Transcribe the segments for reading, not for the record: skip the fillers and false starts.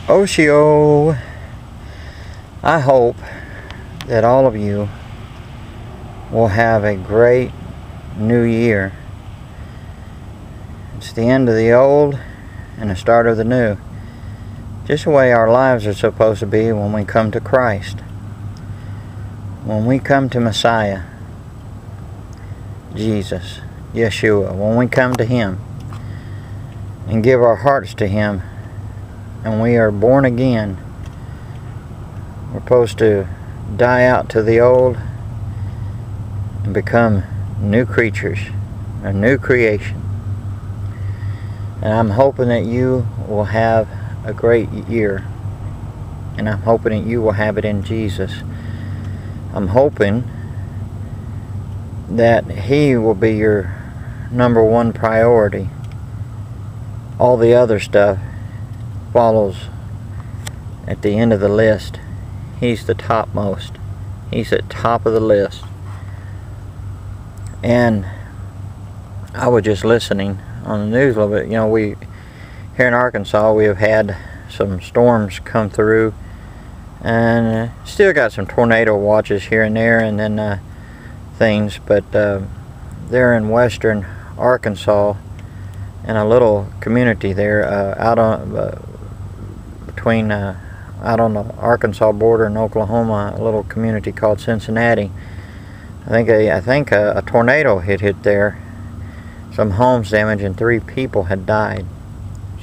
Oshio, I hope that all of you will have a great new year. It's the end of the old and the start of the new. Just the way our lives are supposed to be when we come to Christ. When we come to Messiah, Jesus, Yeshua, when we come to Him and give our hearts to Him, and we are born again, we're supposed to die out to the old and become new creatures, a new creation. And I'm hoping that you will have a great year, and I'm hoping that you will have it in Jesus. I'm hoping that He will be your number one priority. All the other stuff follows at the end of the list. He's the topmost. He's at top of the list. And I was just listening on the news a little bit. You know, we here in Arkansas, we have had some storms come through, and still got some tornado watches here and there, and then things. But there in western Arkansas, in a little community there, out on between out on the Arkansas border and Oklahoma, a little community called Cincinnati. I think a tornado had hit there. Some homes damaged and 3 people had died.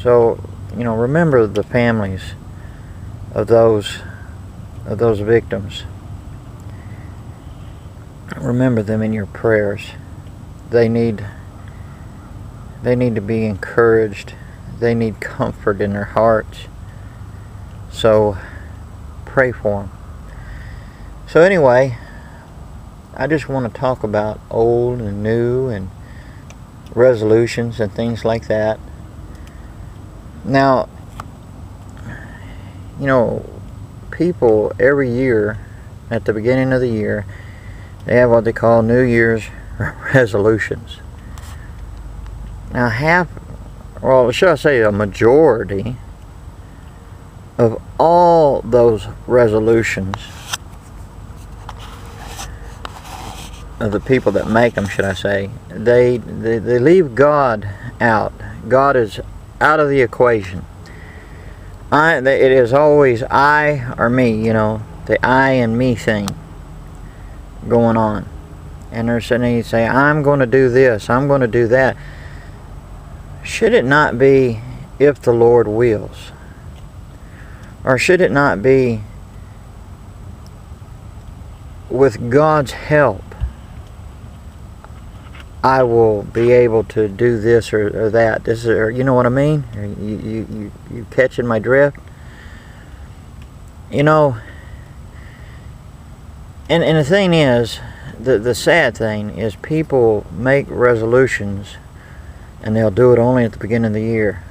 So, you know, remember the families of those victims. Remember them in your prayers. They need to be encouraged. They need comfort in their hearts. So pray for them. So anyway, I just want to talk about old and new and resolutions and things like that. Now, you know, people every year at the beginning of the year, they have what they call New Year's resolutions. Now should I say a majority of all those resolutions, of the people that make them, should I say, they leave God out. God is out of the equation. It is always I or me, you know, the I and me thing going on. And they're sitting there and say, I'm going to do this, I'm going to do that. Should it not be if the Lord wills? Or should it not be with God's help, I will be able to do this or that? You know what I mean? You catching my drift? You know, and the thing is, the sad thing is, people make resolutions and they'll do it only at the beginning of the year.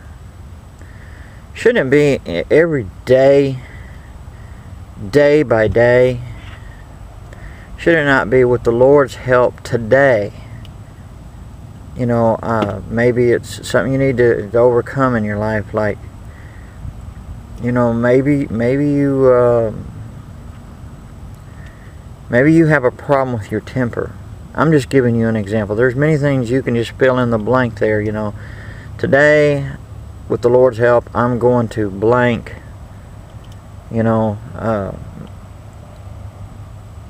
Shouldn't it be every day, day by day? Should it not be with the Lord's help today? You know, maybe it's something you need to overcome in your life, like, you know, maybe you have a problem with your temper. I'm just giving you an example. There's many things you can just fill in the blank there, you know. Today, with the Lord's help, I'm going to blank, you know,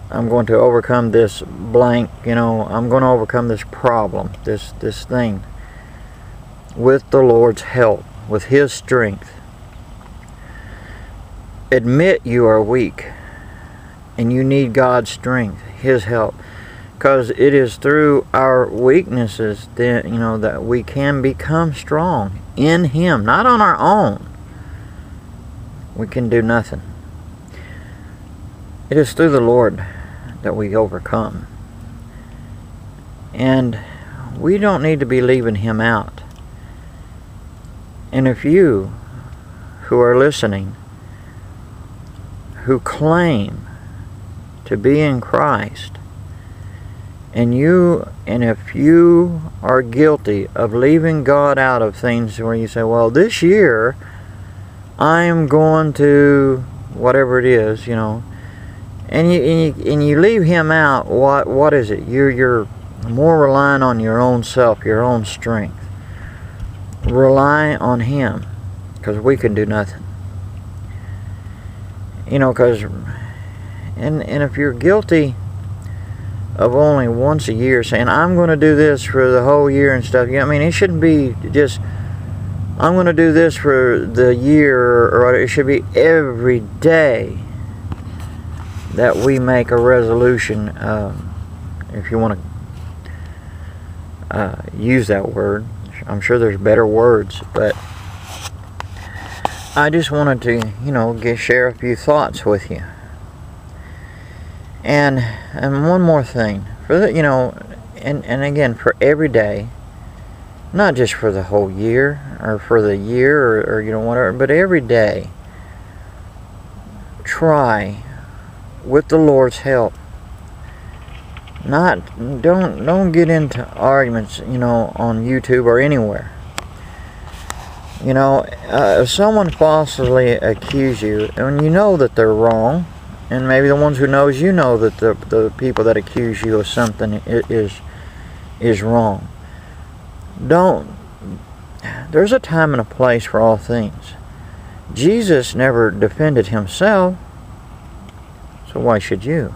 I'm going to overcome this blank, you know, I'm going to overcome this problem, this thing, with the Lord's help, with His strength. Admit you are weak, and you need God's strength, His help, because it is through our weaknesses that, you know, that we can become strong in Him, not on our own. We can do nothing. It is through the Lord that we overcome. And we don't need to be leaving Him out. And if you who are listening, who claim to be in Christ, and if you are guilty of leaving God out of things where you say, well, this year I'm going to whatever it is, you know, and you leave him out. What is it? You're more relying on your own self, your own strength. Rely on him, because we can do nothing. You know, because and if you're guilty of only once a year saying, I'm going to do this for the whole year and stuff, you know, I mean, it shouldn't be just, I'm going to do this for the year, or it should be every day that we make a resolution, if you want to use that word. I'm sure there's better words, but I just wanted to, you know, share a few thoughts with you. And one more thing, for the, you know, and again, for every day, not just for the whole year, or for the year, or you know, whatever, but every day, try, with the Lord's help, don't get into arguments, you know, on YouTube or anywhere. You know, if someone falsely accuses you, and you know that they're wrong, and maybe the ones who knows, you know that the people that accuse you of something is wrong. There's a time and a place for all things. Jesus never defended himself, so why should you?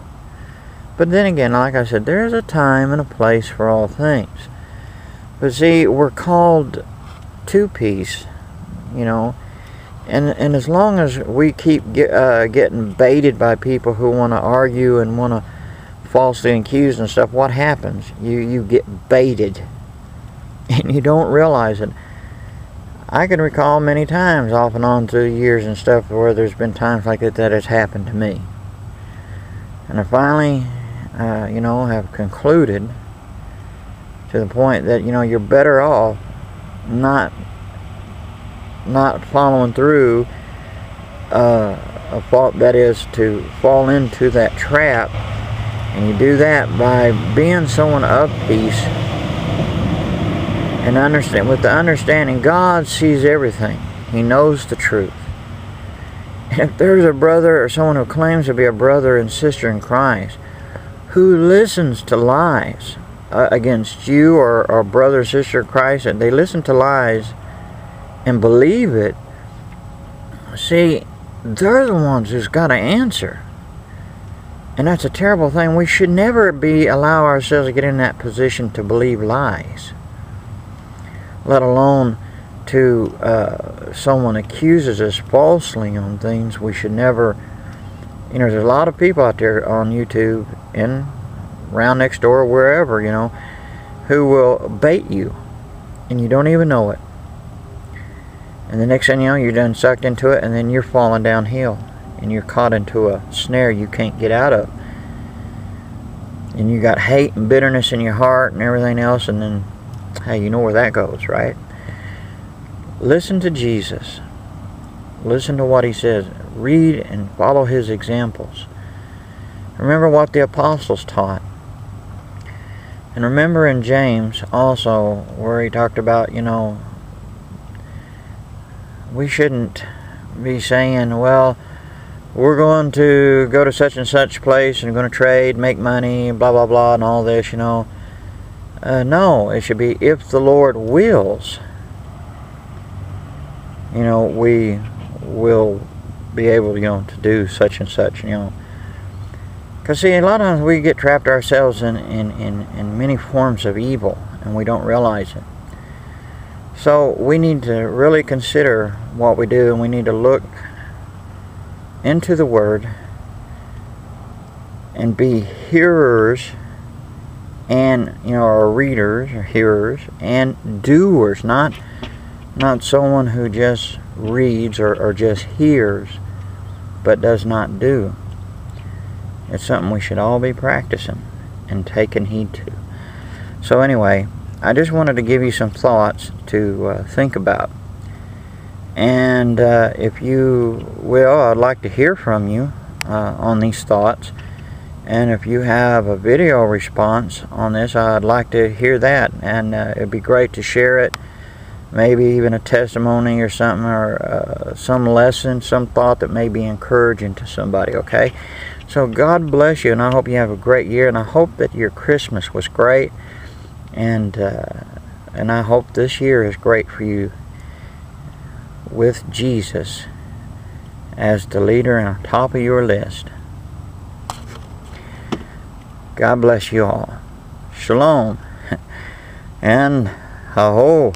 But then again, like I said, there's a time and a place for all things. But see, we're called to peace, you know, and as long as we keep getting baited by people who want to argue and want to falsely accuse and stuff, what happens? You get baited, and you don't realize it. I can recall many times off and on through years and stuff where there's been times like that has happened to me. And I finally, you know, have concluded to the point that, you know, you're better off not following through a fault, that is, to fall into that trap. And you do that by being someone of peace, and with the understanding God sees everything. He knows the truth. And if there's a brother or someone who claims to be a brother and sister in Christ who listens to lies against you, or a brother or sister in Christ, and they listen to lies and believe it, see, they're the ones who's got to answer. And that's a terrible thing. We should never allow ourselves to get in that position to believe lies, let alone to someone accuses us falsely on things. We should never, you know, there's a lot of people out there on YouTube and around next door, wherever, you know, who will bait you and you don't even know it. And the next thing you know, you're done sucked into it, and then you're falling downhill, and you're caught into a snare you can't get out of. And you got hate and bitterness in your heart and everything else, and then, hey, you know where that goes, right? Listen to Jesus. Listen to what he says. Read and follow his examples. Remember what the apostles taught. And remember in James also, where he talked about, you know, we shouldn't be saying, well, we're going to go to such and such place and going to trade, make money, blah, blah, blah, and all this, you know. No, it should be, if the Lord wills, you know, we will be able, you know, to do such and such, you know. Because, see, a lot of times we get trapped ourselves in many forms of evil, and we don't realize it. So we need to really consider what we do, and we need to look into the Word and be hearers, and, you know, or readers or hearers and doers, not someone who just reads or just hears but does not do. It's something we should all be practicing and taking heed to. So anyway, I just wanted to give you some thoughts to think about. And if you will, I'd like to hear from you on these thoughts. And if you have a video response on this, I'd like to hear that. And it'd be great to share it maybe even a testimony or something, or some lesson, some thought that may be encouraging to somebody, okay? So God bless you, and I hope you have a great year, and I hope that your Christmas was great, and I hope this year is great for you with Jesus as the leader and on top of your list. God bless you all. Shalom and ha-ho.